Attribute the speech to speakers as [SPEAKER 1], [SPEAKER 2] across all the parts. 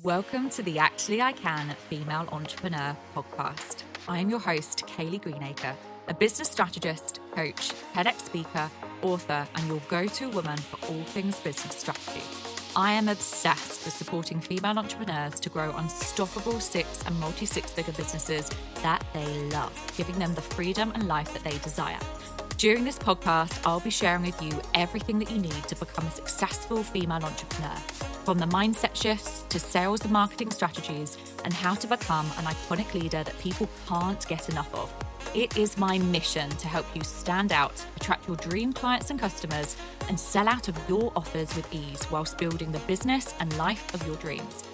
[SPEAKER 1] Welcome to the Actually I Can Female Entrepreneur podcast. I am your host, Kayleigh Greenacre, a business strategist, coach, TEDx speaker, author, and your go-to woman for all things business strategy. I am obsessed with supporting female entrepreneurs to grow unstoppable six and multi-six-figure businesses that they love, giving them the freedom and life that they desire. During this podcast, I'll be sharing with you everything that you need to become a successful female entrepreneur, from the mindset shifts to sales and marketing strategies, and how to become an iconic leader that people can't get enough of. It is my mission to help you stand out, attract your dream clients and customers, and sell out of your offers with ease whilst building the business and life of your dreams.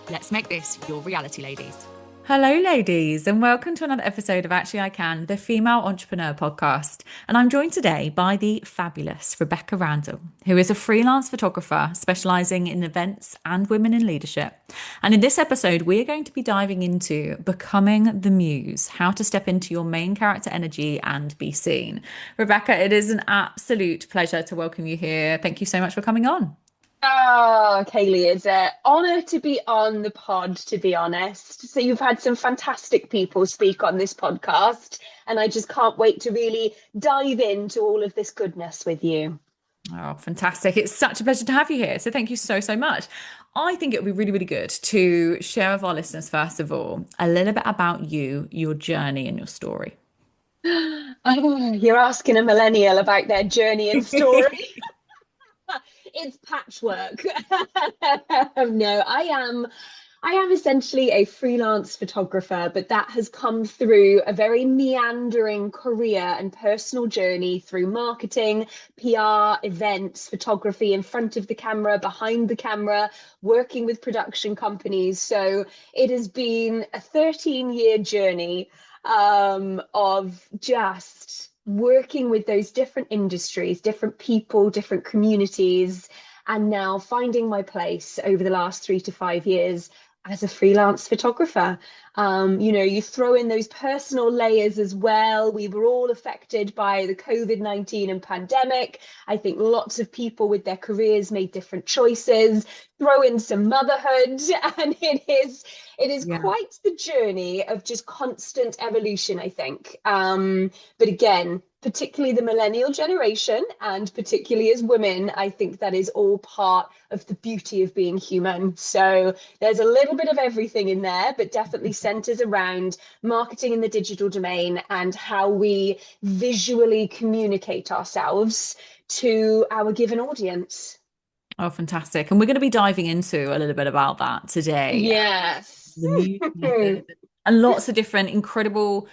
[SPEAKER 1] Let's make this your reality, ladies. Hello, ladies, and welcome to another episode of Actually I Can, the Female Entrepreneur podcast. And I'm joined today by the fabulous Rebecca Randall, who is a freelance photographer specialising in events and women in leadership. And in this episode, we are going to be diving into becoming the Muse, how to step into your main character energy and be seen. Rebecca, it is an absolute pleasure to welcome you here. Thank you so much for coming on.
[SPEAKER 2] Oh, Kayleigh, it's an honour to be on the pod, to be honest. So you've had some fantastic people speak on this podcast, and I just can't wait to really dive into all of this goodness with you.
[SPEAKER 1] Oh, fantastic. It's such a pleasure to have you here. So thank you so much. I think it would be really, really good to share with our listeners, first of all, a little bit about you, your journey and your story.
[SPEAKER 2] Oh, you're asking a millennial about their journey and story. It's patchwork. No, I am essentially a freelance photographer, but that has come through a very meandering career and personal journey through marketing, PR, events, photography in front of the camera, behind the camera, working with production companies. So it has been a 13-year journey of just working with those different industries, different people, different communities, and now finding my place over the last 3 to 5 years as a freelance photographer. You throw in those personal layers as well. We were all affected by the COVID-19 and pandemic. I think lots of people with their careers made different choices. Throw in some motherhood, and it is quite the journey of just constant evolution, I think. But again, particularly the millennial generation, and particularly as women, I think that is all part of the beauty of being human. So there's a little bit of everything in there, but definitely centers around marketing in the digital domain and how we visually communicate ourselves to our given audience.
[SPEAKER 1] Oh, fantastic. And we're going to be diving into a little bit about that today.
[SPEAKER 2] Yes.
[SPEAKER 1] The Muse method. And lots of different incredible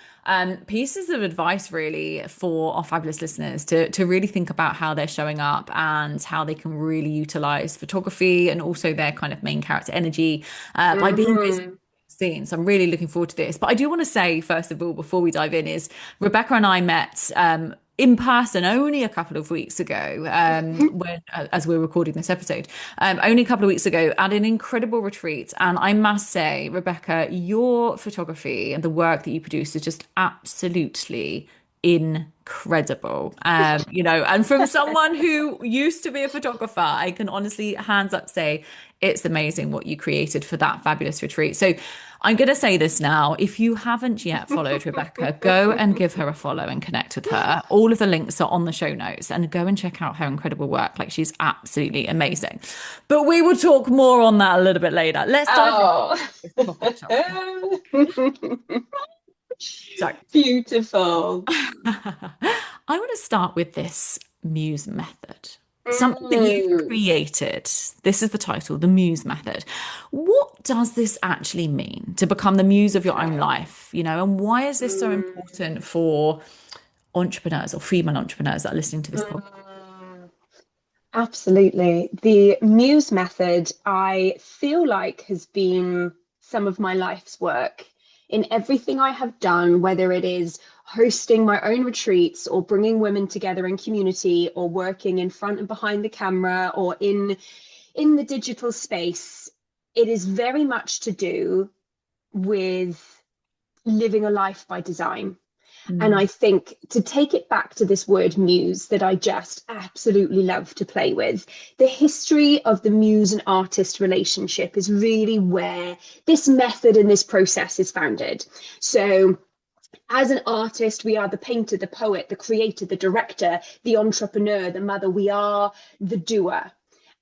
[SPEAKER 1] pieces of advice, really, for our fabulous listeners to really think about how they're showing up and how they can really utilize photography and also their kind of main character energy by being seen. So I'm really looking forward to this. But I do want to say, first of all, before we dive in, is Rebecca and I met in person only a couple of weeks ago, when, as we're recording this episode, only a couple of weeks ago at an incredible retreat. And I must say, Rebecca, your photography and the work that you produce is just absolutely incredible. And from someone who used to be a photographer, I can honestly, hands up, say it's amazing what you created for that fabulous retreat. So I'm going to say this now. If you haven't yet followed Rebecca, go and give her a follow and connect with her. All of the links are on the show notes, and go and check out her incredible work. Like, she's absolutely amazing. But we will talk more on that a little bit later. Let's dive in. So
[SPEAKER 2] beautiful.
[SPEAKER 1] I want to start with this Muse method. Something that you've created. This is the title, the Muse method. What does this actually mean to become the muse of your own life? And why is this so important for entrepreneurs or female entrepreneurs that are listening to this podcast?
[SPEAKER 2] Absolutely. The Muse method, I feel like, has been some of my life's work. In everything I have done, whether it is hosting my own retreats or bringing women together in community or working in front and behind the camera or in the digital space, it is very much to do with living a life by design. And I think to take it back to this word muse that I just absolutely love to play with, the history of the muse and artist relationship is really where this method and this process is founded. So as an artist, we are the painter, the poet, the creator, the director, the entrepreneur, the mother. We are the doer.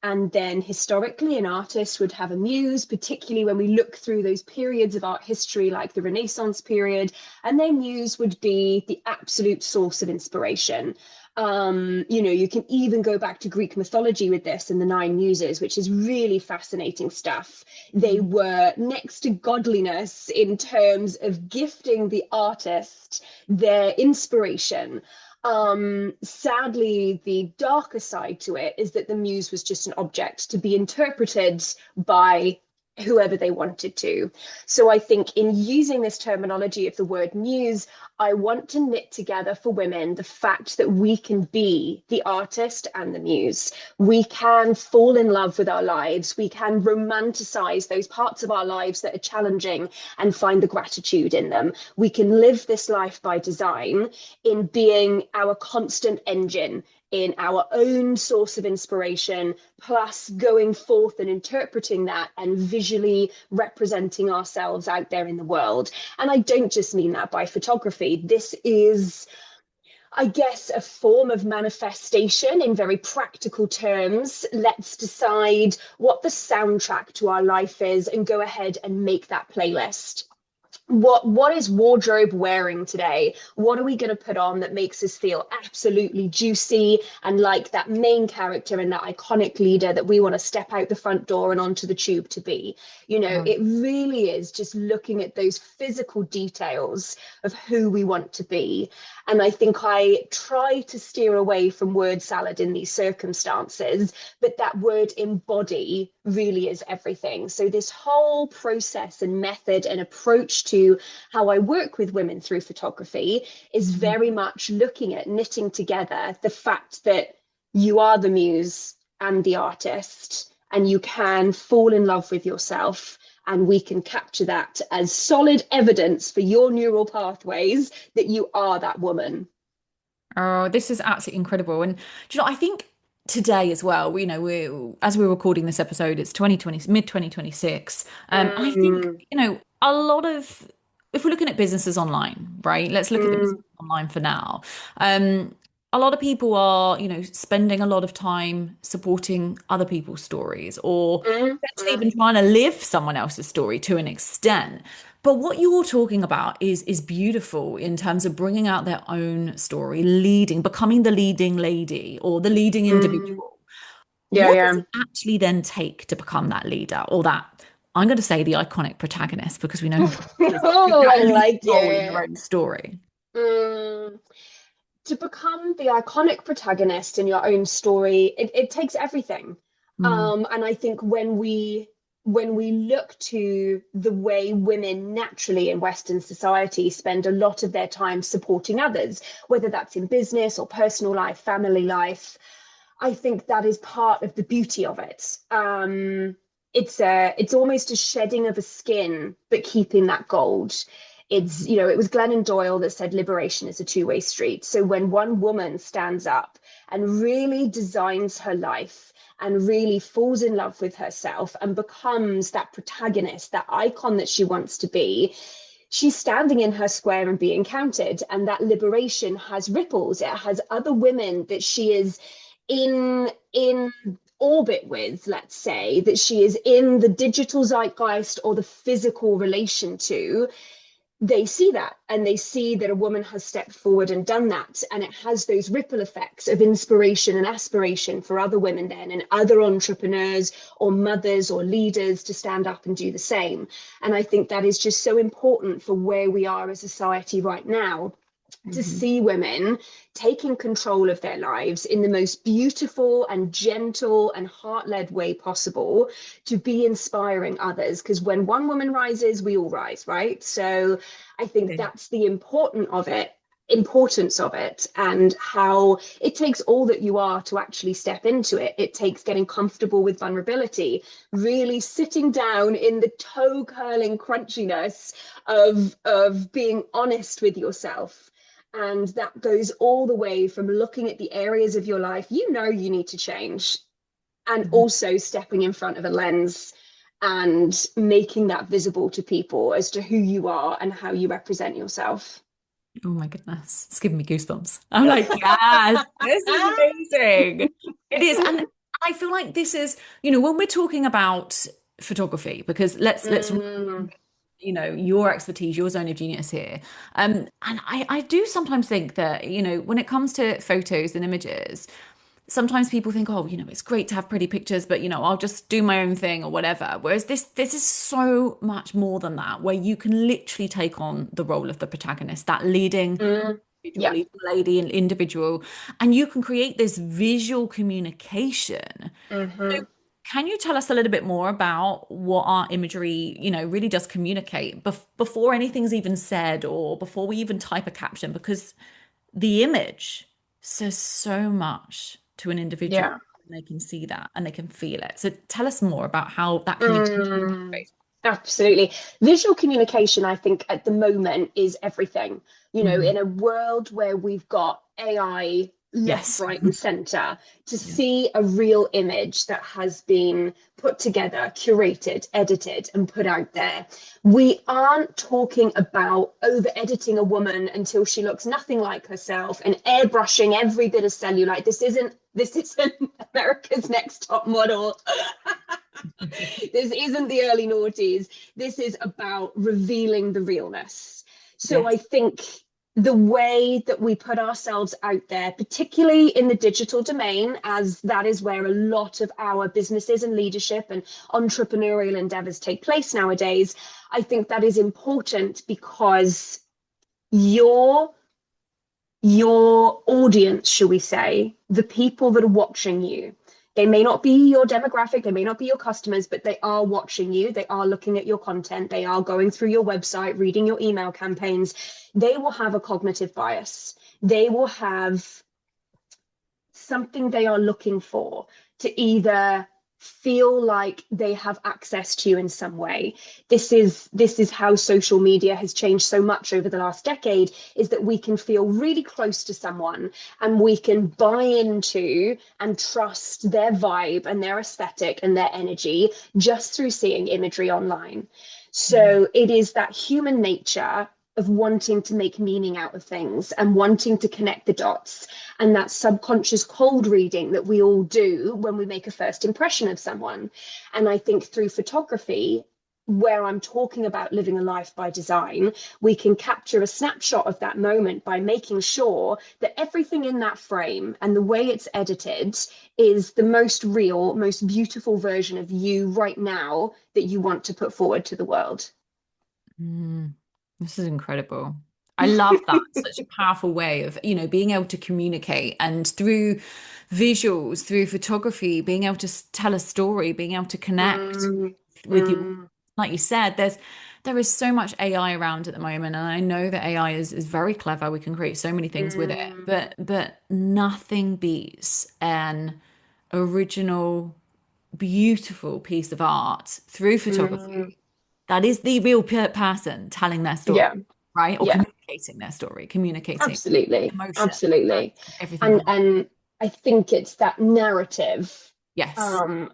[SPEAKER 2] And then historically, an artist would have a muse, particularly when we look through those periods of art history, like the Renaissance period, and their muse would be the absolute source of inspiration. You can even go back to Greek mythology with this and the nine muses, which is really fascinating stuff. They were next to godliness in terms of gifting the artist their inspiration. Sadly, the darker side to it is that the muse was just an object to be interpreted by whoever they wanted to. So I think in using this terminology of the word muse, I want to knit together for women the fact that we can be the artist and the muse. We can fall in love with our lives. We can romanticize those parts of our lives that are challenging and find the gratitude in them. We can live this life by design in being our constant engine, in our own source of inspiration, plus going forth and interpreting that and visually representing ourselves out there in the world. And I don't just mean that by photography. This is, I guess, a form of manifestation in very practical terms. Let's decide what the soundtrack to our life is and go ahead and make that playlist. What is wardrobe wearing today? What are we going to put on that makes us feel absolutely juicy and like that main character and that iconic leader that we want to step out the front door and onto the tube to be? It really is just looking at those physical details of who we want to be. And I think I try to steer away from word salad in these circumstances, but that word embody really is everything. So this whole process and method and approach to how I work with women through photography is very much looking at knitting together the fact that you are the muse and the artist, and you can fall in love with yourself. And we can capture that as solid evidence for your neural pathways that you are that woman.
[SPEAKER 1] Oh, this is absolutely incredible. And I think today as well, as we're recording this episode, it's 2020, mid 2026. I think, a lot of, if we're looking at businesses online, right? Let's look at the business online for now. A lot of people are, spending a lot of time supporting other people's stories or actually even trying to live someone else's story to an extent. But what you're talking about is beautiful in terms of bringing out their own story, becoming the leading lady or the leading individual. What does it actually then take to become that leader or that, I'm going to say the iconic protagonist, because we know
[SPEAKER 2] I like
[SPEAKER 1] in their own story.
[SPEAKER 2] To become the iconic protagonist in your own story, it takes everything. And I think when we look to the way women naturally in Western society spend a lot of their time supporting others, whether that's in business or personal life, family life, I think that is part of the beauty of it. It's almost a shedding of a skin, but keeping that gold. It was Glennon Doyle that said liberation is a two-way street. So when one woman stands up and really designs her life and really falls in love with herself and becomes that protagonist, that icon that she wants to be, she's standing in her square and being counted. And that liberation has ripples. It has other women that she is in orbit with, let's say, that she is in the digital zeitgeist or the physical relation to. They see that, and they see that a woman has stepped forward and done that, and it has those ripple effects of inspiration and aspiration for other women then, and other entrepreneurs or mothers or leaders to stand up and do the same. And I think that is just so important for where we are as a society right now, to see women taking control of their lives in the most beautiful and gentle and heart-led way possible, to be inspiring others. Because when one woman rises, we all rise, right? So I think that's the importance of it, and how it takes all that you are to actually step into it. It takes getting comfortable with vulnerability, really sitting down in the toe curling crunchiness of being honest with yourself. And that goes all the way from looking at the areas of your life you know you need to change, and also stepping in front of a lens and making that visible to people as to who you are and how you represent yourself.
[SPEAKER 1] Oh my goodness, it's giving me goosebumps. I'm like, yes, this is amazing. It is. And I feel like this is, when we're talking about photography, because let's
[SPEAKER 2] Mm,
[SPEAKER 1] your expertise, your zone of genius here. And I do sometimes think that, when it comes to photos and images, sometimes people think, oh, it's great to have pretty pictures, but I'll just do my own thing or whatever. Whereas this is so much more than that, where you can literally take on the role of the protagonist, that leading individual,
[SPEAKER 2] yeah.
[SPEAKER 1] leading lady and individual, and you can create this visual communication. So
[SPEAKER 2] Hmm.
[SPEAKER 1] can you tell us a little bit more about what our imagery, really does communicate before anything's even said or before we even type a caption? Because the image says so much to an individual.
[SPEAKER 2] Yeah.
[SPEAKER 1] And they can see that and they can feel it. So tell us more about how that communication
[SPEAKER 2] Mm,
[SPEAKER 1] goes.
[SPEAKER 2] absolutely. Visual communication, I think, at the moment is everything. In
[SPEAKER 1] Mhm.
[SPEAKER 2] a world where we've got AI left,
[SPEAKER 1] Yes.
[SPEAKER 2] right, and center, to
[SPEAKER 1] Yeah.
[SPEAKER 2] see a real image that has been put together, curated, edited, and put out there. We aren't talking about over editing a woman until she looks nothing like herself and airbrushing every bit of cellulite. This isn't America's Next Top Model. This isn't the early noughties. This is about revealing the realness. So I
[SPEAKER 1] Yes.
[SPEAKER 2] think the way that we put ourselves out there, particularly in the digital domain, as that is where a lot of our businesses and leadership and entrepreneurial endeavors take place nowadays, I think that is important because your your audience, shall we say, the people that are watching you, they may not be your demographic, they may not be your customers, but they are watching you. They are looking at your content. They are going through your website, reading your email campaigns. They will have a cognitive bias. They will have something they are looking for to either feel like they have access to you in some way. This is how social media has changed so much over the last decade, is that we can feel really close to someone and we can buy into and trust their vibe and their aesthetic and their energy just through seeing imagery online. So it is that human nature of wanting to make meaning out of things and wanting to connect the dots, and that subconscious cold reading that we all do when we make a first impression of someone. And I think through photography, where I'm talking about living a life by design, we can capture a snapshot of that moment by making sure that everything in that frame and the way it's edited is the most real, most beautiful version of you right now that you want to put forward to the world.
[SPEAKER 1] Mm, this is incredible. I love that. Such a powerful way of, being able to communicate and through visuals, through photography, being able to tell a story, being able to connect
[SPEAKER 2] Mm,
[SPEAKER 1] with you.
[SPEAKER 2] mm,
[SPEAKER 1] Like you said, there is so much AI around at the moment, and I know that AI is very clever. We can create so many things with it,
[SPEAKER 2] mm,
[SPEAKER 1] but nothing beats an original, beautiful piece of art through
[SPEAKER 2] mm.
[SPEAKER 1] photography that is the real person telling their story,
[SPEAKER 2] Yeah,
[SPEAKER 1] right? Or
[SPEAKER 2] yeah.
[SPEAKER 1] communicating their story, communicating
[SPEAKER 2] Absolutely,
[SPEAKER 1] emotion and
[SPEAKER 2] absolutely.
[SPEAKER 1] everything.
[SPEAKER 2] And I think it's that narrative
[SPEAKER 1] Yes.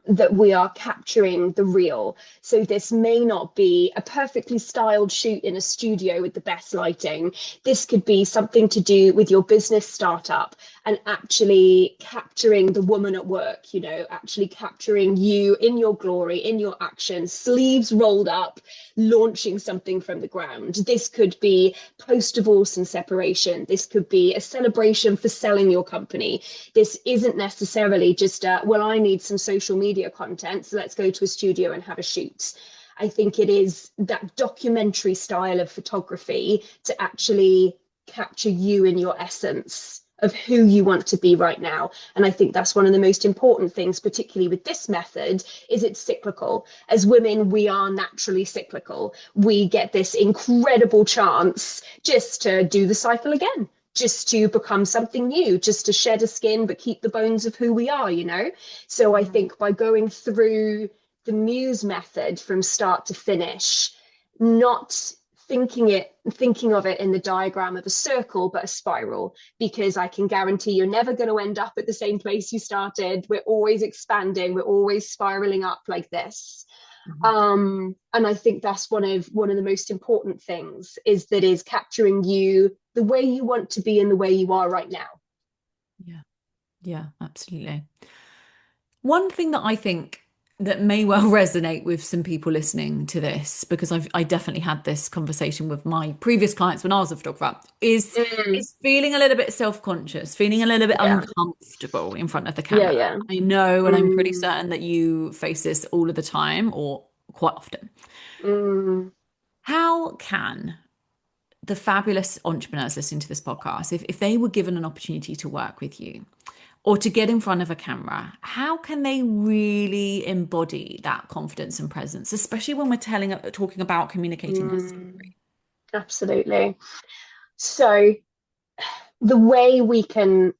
[SPEAKER 2] that we are capturing the real. So this may not be a perfectly styled shoot in a studio with the best lighting. This could be something to do with your business startup and actually capturing the woman at work, actually capturing you in your glory, in your action, sleeves rolled up, launching something from the ground. This could be post-divorce and separation. This could be a celebration for selling your company. This isn't necessarily just well, I need some social media content, so let's go to a studio and have a shoot. I think it is that documentary style of photography to actually capture you in your essence of who you want to be right now. And I think that's one of the most important things, particularly with this method, is it's cyclical. As women, we are naturally cyclical. We get this incredible chance just to do the cycle again, just to become something new, just to shed a skin, but keep the bones of who we are. So I think by going through the Muse method from start to finish, not thinking of it in the diagram of a circle but a spiral, because I can guarantee you're never going to end up at the same place you started. We're always expanding, we're always spiraling up like this. And I think that's one of the most important things, is capturing you the way you want to be and the way you are right now.
[SPEAKER 1] Yeah, absolutely. One thing that I think that may well resonate with some people listening to this, because I definitely had this conversation with my previous clients when I was a photographer, is feeling a little bit self-conscious, feeling a little bit uncomfortable in front of the camera.
[SPEAKER 2] Yeah.
[SPEAKER 1] I know, and I'm pretty certain that you face this all of the time or quite often. How can the fabulous entrepreneurs listening to this podcast, if they were given an opportunity to work with you or to get in front of a camera, how can they really embody that confidence and presence, especially when we're talking about communicating their story?
[SPEAKER 2] Absolutely. So the way we can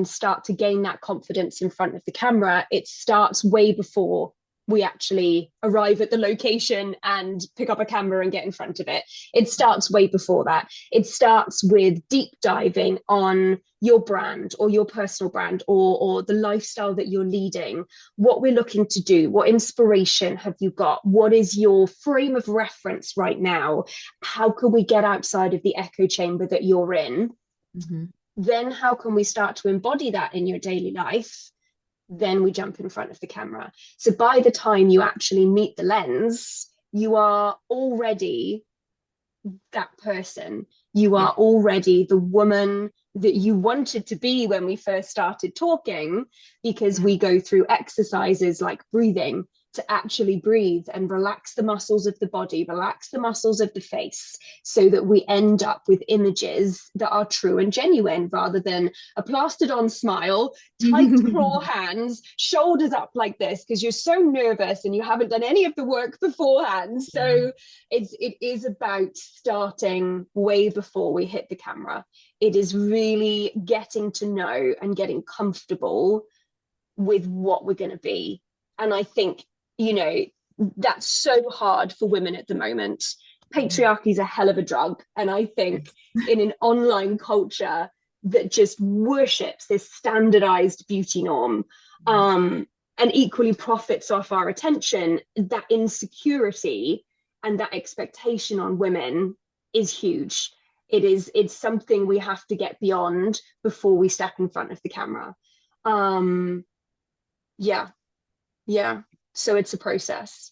[SPEAKER 2] start to gain that confidence in front of the camera, it starts way before we actually arrive at the location and pick up a camera and get in front of it. It starts way before that. It starts with deep diving on your brand or your personal brand, or the lifestyle that you're leading, what we're looking to do, what inspiration have you got, what is your frame of reference right now, how can we get outside of the echo chamber that you're in. Then how can we start to embody that in your daily life? Then we jump in front of the camera. So by the time you actually meet the lens, you are already that person. You are already the woman that you wanted to be when we first started talking, because we go through exercises like breathing to actually breathe and relax the muscles of the body, relax the muscles of the face, so that we end up with images that are true and genuine, rather than a plastered on smile, tight claw hands, shoulders up like this, because you're so nervous and you haven't done any of the work beforehand. So it is about starting way before we hit the camera. It is really getting to know and getting comfortable with what we're going to be. And I think, that's so hard for women at the moment. Patriarchy is a hell of a drug. And I think in an online culture that just worships this standardized beauty norm, and equally profits off our attention, that insecurity and that expectation on women is huge. It's something we have to get beyond before we step in front of the camera. So it's a process.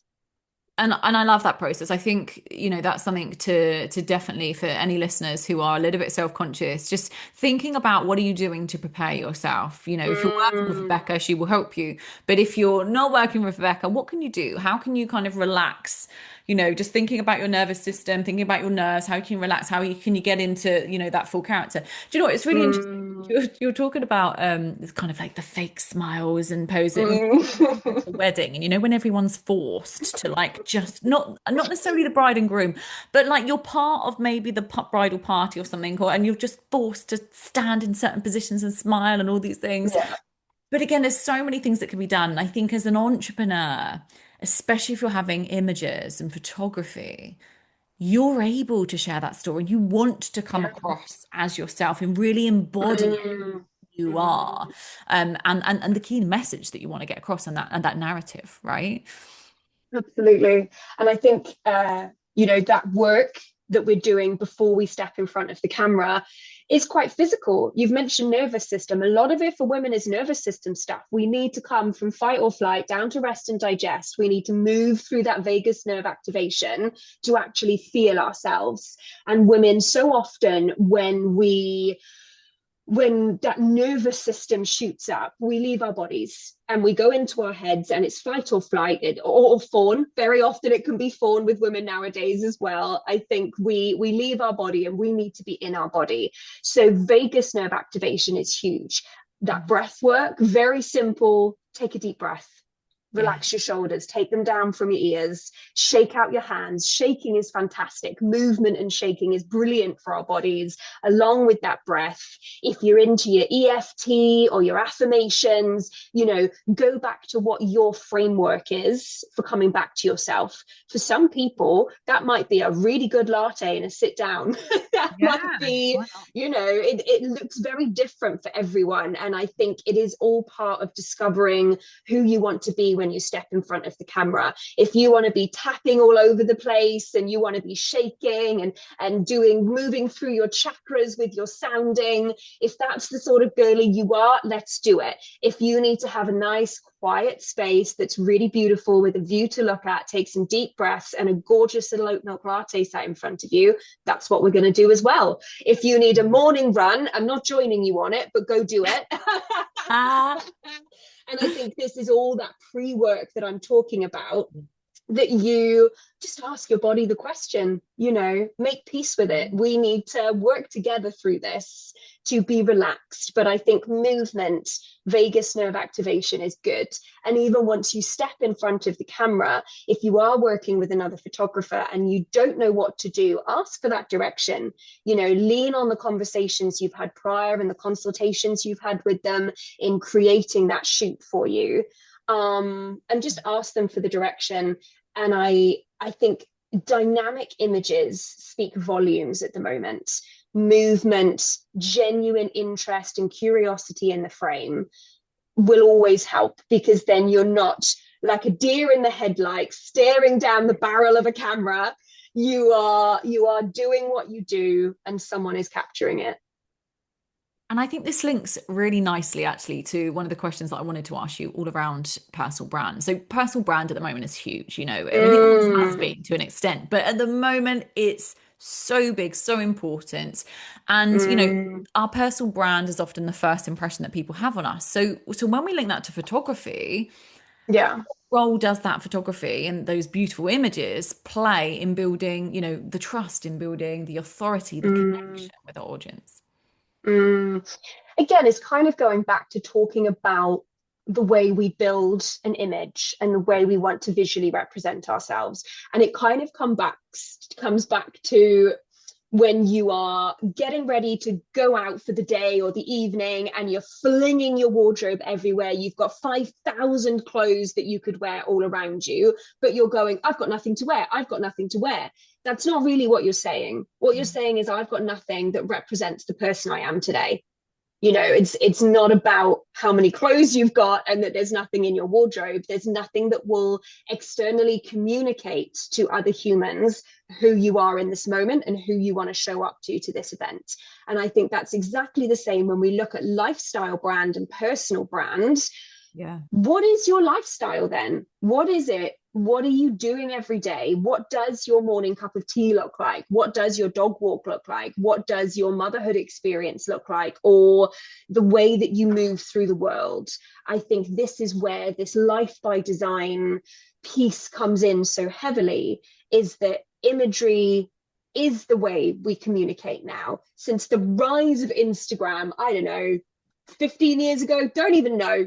[SPEAKER 1] And I love that process. I think, that's something to definitely, for any listeners who are a little bit self-conscious, just thinking about what are you doing to prepare yourself. If you're working with Rebecca, she will help you. But if you're not working with Rebecca, what can you do? How can you kind of relax? Just thinking about your nervous system, thinking about your nerves, how can you relax? Can you get into, that full character? Do you know what? It's really interesting. You're talking about it's kind of like the fake smiles and posing a wedding, and when everyone's forced to like just not necessarily the bride and groom, but like you're part of maybe the bridal party or something, and you're just forced to stand in certain positions and smile and all these things. But again, there's so many things that can be done. And I think as an entrepreneur, especially if you're having images and photography, you're able to share that story. You want to come across as yourself and really embody who you are, and the key message that you want to get across, and that narrative, right?
[SPEAKER 2] Absolutely. And I think that work that we're doing before we step in front of the camera is quite physical. You've mentioned nervous system. A lot of it for women is nervous system stuff. We need to come from fight or flight down to rest and digest. We need to move through that vagus nerve activation to actually feel ourselves. And women, so often when that nervous system shoots up, we leave our bodies and we go into our heads, and it's fight or flight, or fawn. Very often it can be fawn with women nowadays as well. I think we leave our body and we need to be in our body. So vagus nerve activation is huge. That breath work, very simple. Take a deep breath.
[SPEAKER 1] Yeah.
[SPEAKER 2] Relax your shoulders, take them down from your ears, shake out your hands. Shaking is fantastic. Movement and shaking is brilliant for our bodies, along with that breath. If you're into your EFT or your affirmations, go back to what your framework is for coming back to yourself. For some people, that might be a really good latte and a sit down. That might
[SPEAKER 1] Yes,
[SPEAKER 2] be,
[SPEAKER 1] why not?
[SPEAKER 2] it looks very different for everyone. And I think it is all part of discovering who you want to be when you step in front of the camera. If you want to be tapping all over the place and you want to be shaking and moving through your chakras with your sounding, if that's the sort of girly you are, let's do it. If you need to have a nice quiet space that's really beautiful with a view to look at, take some deep breaths and a gorgeous little oat milk latte sat in front of you, that's what we're going to do as well. If you need a morning run, I'm not joining you on it, but go do it.
[SPEAKER 1] Ah.
[SPEAKER 2] And I think this is all that pre-work that I'm talking about, that you just ask your body the question, make peace with it. We need to work together through this to be relaxed. But I think movement, vagus nerve activation is good. And even once you step in front of the camera, if you are working with another photographer and you don't know what to do, ask for that direction. Lean on the conversations you've had prior and the consultations you've had with them in creating that shoot for you. And just ask them for the direction. And I think dynamic images speak volumes at the moment. Movement, genuine interest and curiosity in the frame will always help, because then you're not like a deer in the headlights staring down the barrel of a camera. You are doing what you do and someone is capturing it.
[SPEAKER 1] And I think this links really nicely actually to one of the questions that I wanted to ask you all around personal brand. So personal brand at the moment is huge, I mean, it always has been to an extent, but at the moment it's so big, so important. And, our personal brand is often the first impression that people have on us. So when we link that to photography,
[SPEAKER 2] Yeah.
[SPEAKER 1] what role does that photography and those beautiful images play in building, the trust, in building the authority, the
[SPEAKER 2] Mm.
[SPEAKER 1] connection with our audience?
[SPEAKER 2] Mm. Again, it's kind of going back to talking about the way we build an image and the way we want to visually represent ourselves. And it kind of comes back to when you are getting ready to go out for the day or the evening and you're flinging your wardrobe everywhere. You've got 5,000 clothes that you could wear all around you, but you're going, I've got nothing to wear. I've got nothing to wear. That's not really what you're saying. What you're saying is, I've got nothing that represents the person I am today. It's not about how many clothes you've got and that there's nothing in your wardrobe. There's nothing that will externally communicate to other humans who you are in this moment and who you want to show up to this event. And I think that's exactly the same when we look at lifestyle brand and personal brand.
[SPEAKER 1] Yeah.
[SPEAKER 2] What is your lifestyle then? What is it? What are you doing every day? What does your morning cup of tea look like? What does your dog walk look like? What does your motherhood experience look like? Or the way that you move through the world? I think this is where this life by design piece comes in so heavily, is that imagery is the way we communicate now. Since the rise of Instagram, I don't know, 15 years ago, don't even know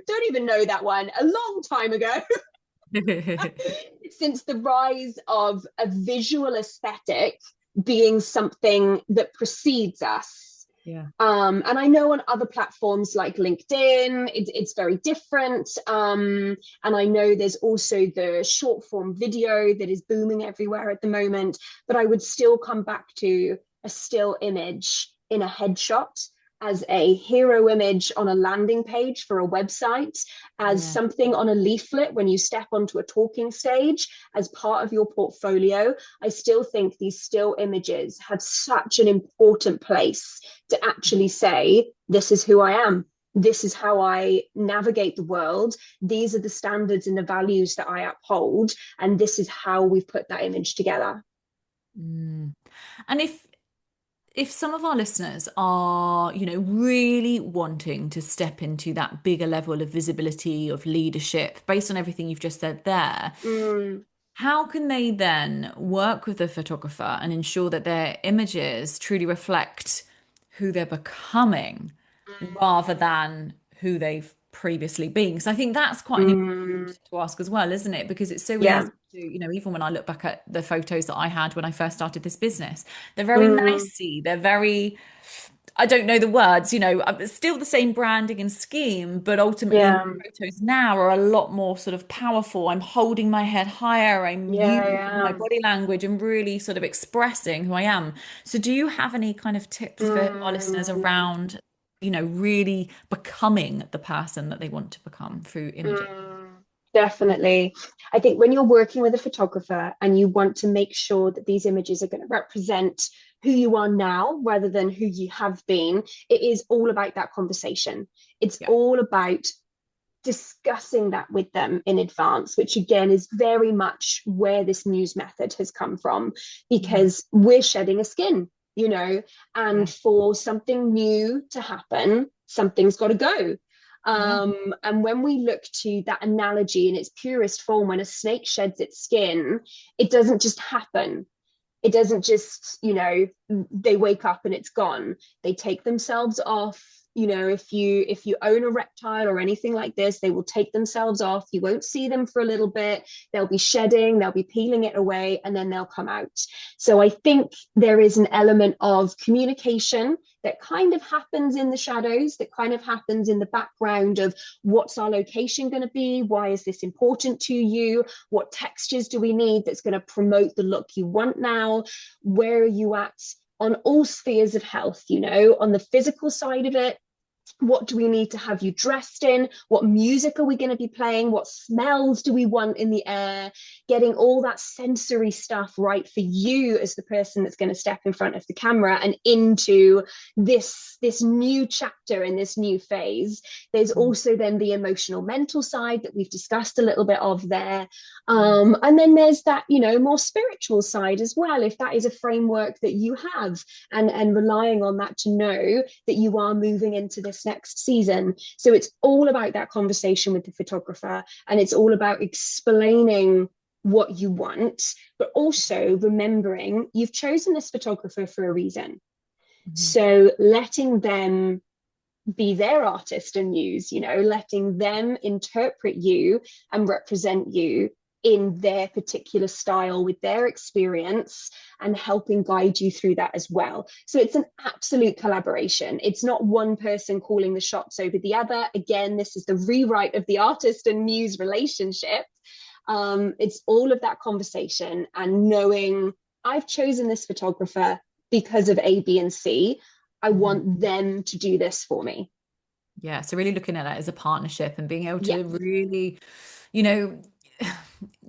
[SPEAKER 2] that one, a long time ago. Since the rise of a visual aesthetic being something that precedes us.
[SPEAKER 1] Yeah.
[SPEAKER 2] And I know on other platforms like LinkedIn, it's very different. And I know there's also the short form video that is booming everywhere at the moment, but I would still come back to a still image in a headshot, as a hero image on a landing page for a website, as something on a leaflet when you step onto a talking stage, as part of your portfolio. I still think these still images have such an important place to actually say, this is who I am. This is how I navigate the world. These are the standards and the values that I uphold. And this is how we've put that image together.
[SPEAKER 1] And if some of our listeners are, really wanting to step into that bigger level of visibility, of leadership, based on everything you've just said there, how can they then work with the photographer and ensure that their images truly reflect who they're becoming rather than who they've previously been? Because I think that's quite an important
[SPEAKER 2] Mm,
[SPEAKER 1] question to ask as well, isn't it? Because it's so easy
[SPEAKER 2] yeah.
[SPEAKER 1] to, even when I look back at the photos that I had when I first started this business, they're very
[SPEAKER 2] Mm,
[SPEAKER 1] nicey. They're very, I don't know the words, it's still the same branding and scheme, but ultimately my
[SPEAKER 2] yeah.
[SPEAKER 1] photos now are a lot more sort of powerful. I'm holding my head higher. I'm
[SPEAKER 2] Yeah.
[SPEAKER 1] using my
[SPEAKER 2] Yeah.
[SPEAKER 1] body language and really sort of expressing who I am. So do you have any kind of tips for our listeners
[SPEAKER 2] Mm,
[SPEAKER 1] around, really becoming the person that they want to become through imaging?
[SPEAKER 2] mm, definitely. I think when you're working with a photographer and you want to make sure that these images are going to represent who you are now rather than who you have been, it is all about that conversation. It's
[SPEAKER 1] Yeah.
[SPEAKER 2] all about discussing that with them in advance, which again is very much where this Muse method has come from,
[SPEAKER 1] Mhm.
[SPEAKER 2] because we're shedding a skin, you know, and
[SPEAKER 1] Yeah.
[SPEAKER 2] for something new to happen, something's got to go.
[SPEAKER 1] Yeah.
[SPEAKER 2] And when we look to that analogy in its purest form, when a snake sheds its skin, it doesn't just happen. It doesn't just, they wake up and it's gone. They take themselves off. If you own a reptile or anything like this, they will take themselves off. You won't see them for a little bit. They'll be shedding, they'll be peeling it away, and then they'll come out. So I think there is an element of communication that kind of happens in the shadows, that kind of happens in the background of what's our location going to be? Why is this important to you? What textures do we need that's going to promote the look you want now? Where are you at on all spheres of health, on the physical side of it? What do we need to have you dressed in? What music are we going to be playing? What smells do we want in the air? Getting all that sensory stuff right for you as the person that's going to step in front of the camera and into this new chapter in this new phase. There's
[SPEAKER 1] Mm.
[SPEAKER 2] also then the emotional mental side that we've discussed a little bit of there.
[SPEAKER 1] Yes.
[SPEAKER 2] And then there's that, more spiritual side as well, if that is a framework that you have, and relying on that to know that you are moving into this next season. So it's all about that conversation with the photographer, and it's all about explaining what you want, but also remembering you've chosen this photographer for a reason.
[SPEAKER 1] Mhm.
[SPEAKER 2] So letting them be their artist and muse, letting them interpret you and represent you in their particular style with their experience, and helping guide you through that as well. So it's an absolute collaboration. It's not one person calling the shots over the other. Again, this is the rewrite of the artist and muse relationship. It's all of that conversation and knowing I've chosen this photographer because of A, B, and C. I
[SPEAKER 1] Mhm.
[SPEAKER 2] want them to do this for me.
[SPEAKER 1] Yeah, so really looking at it as a partnership and being able
[SPEAKER 2] Yeah.
[SPEAKER 1] to really, you know,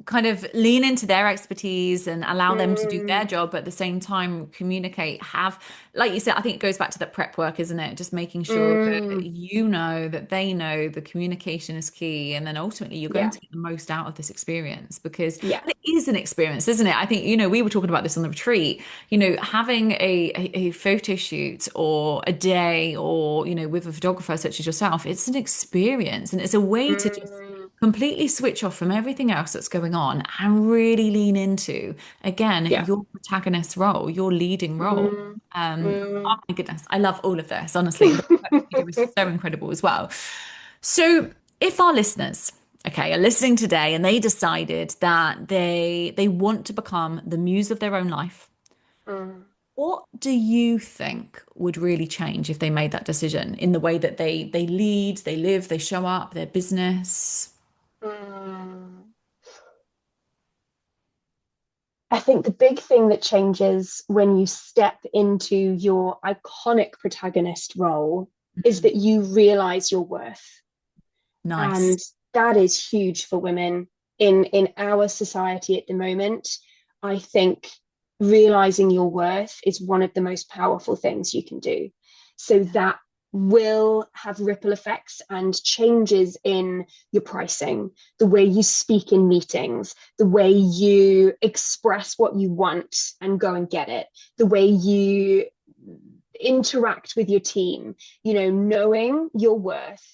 [SPEAKER 1] kind of lean into their expertise and allow them to do their
[SPEAKER 2] Mm,
[SPEAKER 1] job, but at the same time communicate, have, like you said, I think it goes back to that prep work, isn't it? Just making sure that
[SPEAKER 2] mm,
[SPEAKER 1] that they know the communication is key. And then ultimately you're going
[SPEAKER 2] yeah.
[SPEAKER 1] to get the most out of this experience because
[SPEAKER 2] Yeah.
[SPEAKER 1] and it is an experience, isn't it? I think, we were talking about this on the retreat, having a photo shoot or a day or, with a photographer such as yourself, it's an experience and it's a way to just
[SPEAKER 2] Mm,
[SPEAKER 1] completely switch off from everything else that's going on and really lean into, again,
[SPEAKER 2] yeah.
[SPEAKER 1] your protagonist role, your leading role.
[SPEAKER 2] Mm,
[SPEAKER 1] Oh
[SPEAKER 2] mm.
[SPEAKER 1] my goodness, I love all of this, honestly. The work that you do is so incredible as well. So, if our listeners, okay, are listening today and they decided that they want to become the muse of their own life,
[SPEAKER 2] Mm,
[SPEAKER 1] what do you think would really change if they made that decision in the way that they lead, they live, they show up, their business?
[SPEAKER 2] mm. I think the big thing that changes when you step into your iconic protagonist role is
[SPEAKER 1] Mhm.
[SPEAKER 2] that you realize your worth.
[SPEAKER 1] Nice.
[SPEAKER 2] And that is huge for women in our society at the moment. I think realizing your worth is one of the most powerful things you can do. So that will have ripple effects and changes in your pricing, the way you speak in meetings, the way you express what you want and go and get it, the way you interact with your team, knowing your worth,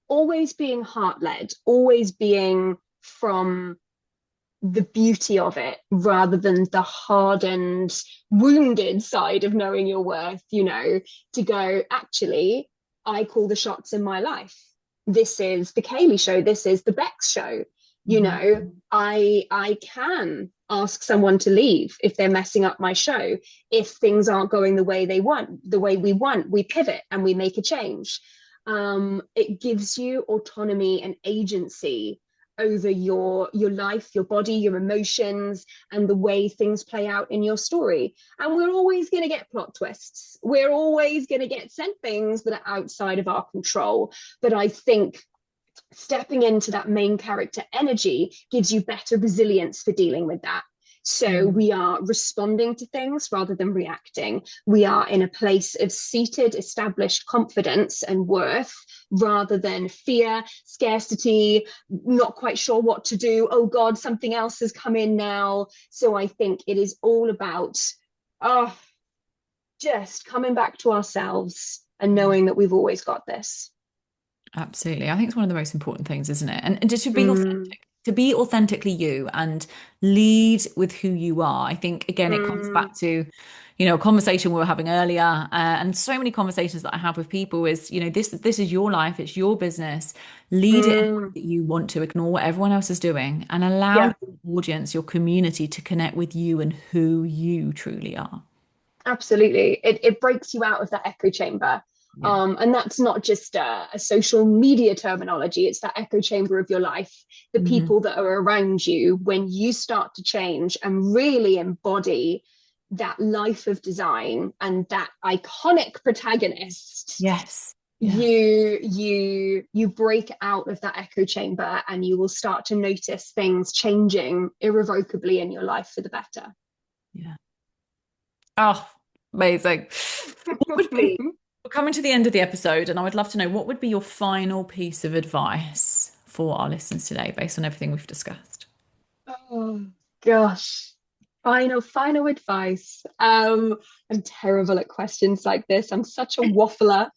[SPEAKER 2] always being heart led, always being from the beauty of it rather than the hardened, wounded side of knowing your worth, to go, actually, I call the shots in my life. this is the Kayleigh show, this is the Bex show. You know, I can ask someone to leave if they're messing up my show. If things aren't going the way we want, we pivot and we make a change. It gives you autonomy and agency over your life, your body, your emotions, and the way things play out in your story. And we're always going to get plot twists. We're always going to get sent things that are outside of our control. But I think stepping into that main character energy gives you better resilience for dealing with that. So we are responding to things rather than reacting. We are in a place of seated, established confidence and worth rather than fear, scarcity, not quite sure what to do. Oh God, something else has come in now. So I think it is all about just coming back to ourselves and knowing that we've always got this.
[SPEAKER 1] Absolutely. I think it's one of the most important things, isn't it? And just to be authentic, to be authentically you and lead with who you are. I think, again, it comes back to, a conversation we were having earlier, and so many conversations that I have with people is, this is your life, it's your business. Lead it in the way that you want to, ignore what everyone else is doing, and allow
[SPEAKER 2] Yeah.
[SPEAKER 1] your audience, your community to connect with you and who you truly are.
[SPEAKER 2] Absolutely. It breaks you out of that echo chamber.
[SPEAKER 1] Yeah.
[SPEAKER 2] And that's not just a social media terminology, it's that echo chamber of your life, the people that are around you. When you start to change and really embody that life of design and that iconic protagonist,
[SPEAKER 1] Yes. Yeah.
[SPEAKER 2] you break out of that echo chamber and you will start to notice things changing irrevocably in your life for the better.
[SPEAKER 1] Yeah. Oh, amazing. What would be, we're coming to the end of the episode, and I would love to know what would be your final piece of advice for our listeners today, based on everything we've discussed.
[SPEAKER 2] Oh gosh. Final advice. I'm terrible at questions like this. I'm such a waffler.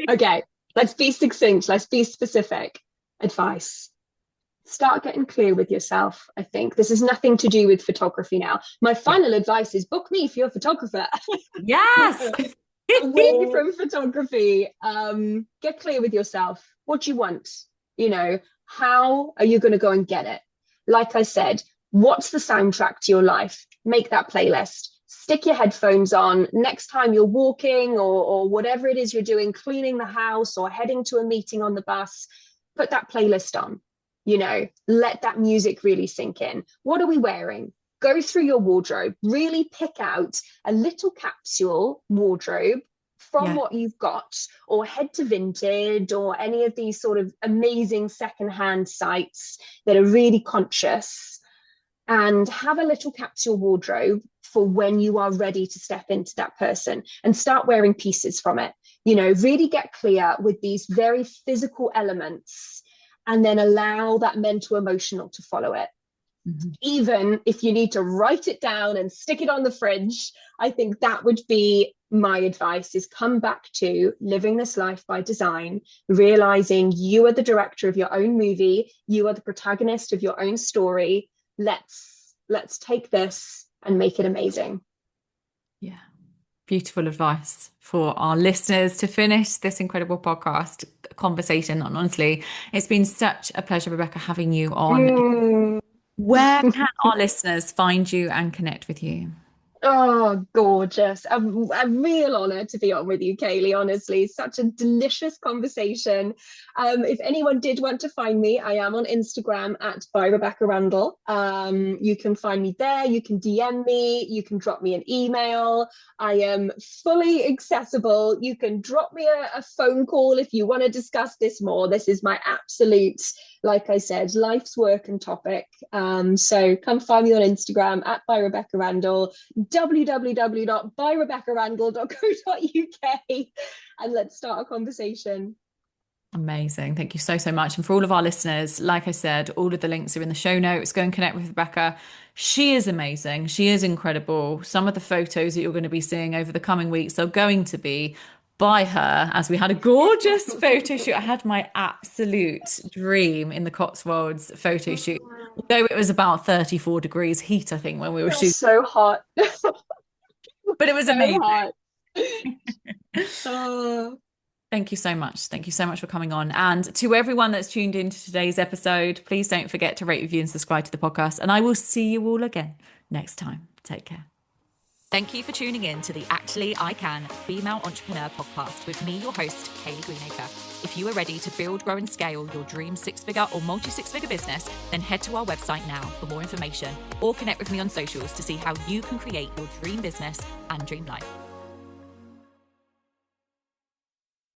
[SPEAKER 2] Okay, let's be succinct. Let's be specific. Advice. Start getting clear with yourself. I think this has nothing to do with photography now. My final advice is book me for your photographer.
[SPEAKER 1] Yes.
[SPEAKER 2] Away from photography. Get clear with yourself. What do you want? How are you going to go and get it? Like I said, what's the soundtrack to your life? Make that playlist. Stick your headphones on. Next time you're walking or whatever it is you're doing, cleaning the house or heading to a meeting on the bus, put that playlist on. Let that music really sink in. What are we wearing? Go through your wardrobe, really pick out a little capsule wardrobe from what you've got, or head to Vinted or any of these sort of amazing secondhand sites that are really conscious, and have a little capsule wardrobe for when you are ready to step into that person and start wearing pieces from it. Really get clear with these very physical elements and then allow that mental emotional to follow it. Even if you need to write it down and stick it on the fridge, I think that would be my advice, is come back to living this life by design, realizing you are the director of your own movie, you are the protagonist of your own story. Let's take this and make it amazing.
[SPEAKER 1] Yeah. Beautiful advice for our listeners to finish this incredible podcast conversation. And honestly, it's been such a pleasure, Rebecca, having you on. Where can our listeners find you and connect with you?
[SPEAKER 2] Oh, gorgeous. A real honor to be on with you, Kayleigh, honestly. Such a delicious conversation. If anyone did want to find me, I am on Instagram at by Rebecca Randall. You can find me there. You can DM me. You can drop me an email. I am fully accessible. You can drop me a phone call if you want to discuss this more. This is my absolute, like I said, life's work and topic. So come find me on Instagram at by Rebecca Randall, www.byrebeccarandall.co.uk, and let's start a conversation.
[SPEAKER 1] Amazing. Thank you so, so much. And for all of our listeners, like I said, all of the links are in the show notes. Go and connect with Rebecca. She is amazing. She is incredible. Some of the photos that you're going to be seeing over the coming weeks are going to be by her, as we had a gorgeous photo shoot. I had my absolute dream in the Cotswolds photo shoot. Although it was about 34 degrees heat, I think, when we were shooting.
[SPEAKER 2] So hot.
[SPEAKER 1] But it was
[SPEAKER 2] so
[SPEAKER 1] amazing.
[SPEAKER 2] hot. Oh.
[SPEAKER 1] Thank you so much. Thank you so much for coming on. And to everyone that's tuned into today's episode, please don't forget to rate, review, and subscribe to the podcast. And I will see you all again next time. Take care. Thank you for tuning in to the Actually I Can Female Entrepreneur Podcast with me, your host, Kayleigh Greenacre. If you are ready to build, grow, and scale your dream six-figure or multi-six-figure business, then head to our website now for more information or connect with me on socials to see how you can create your dream business and dream life.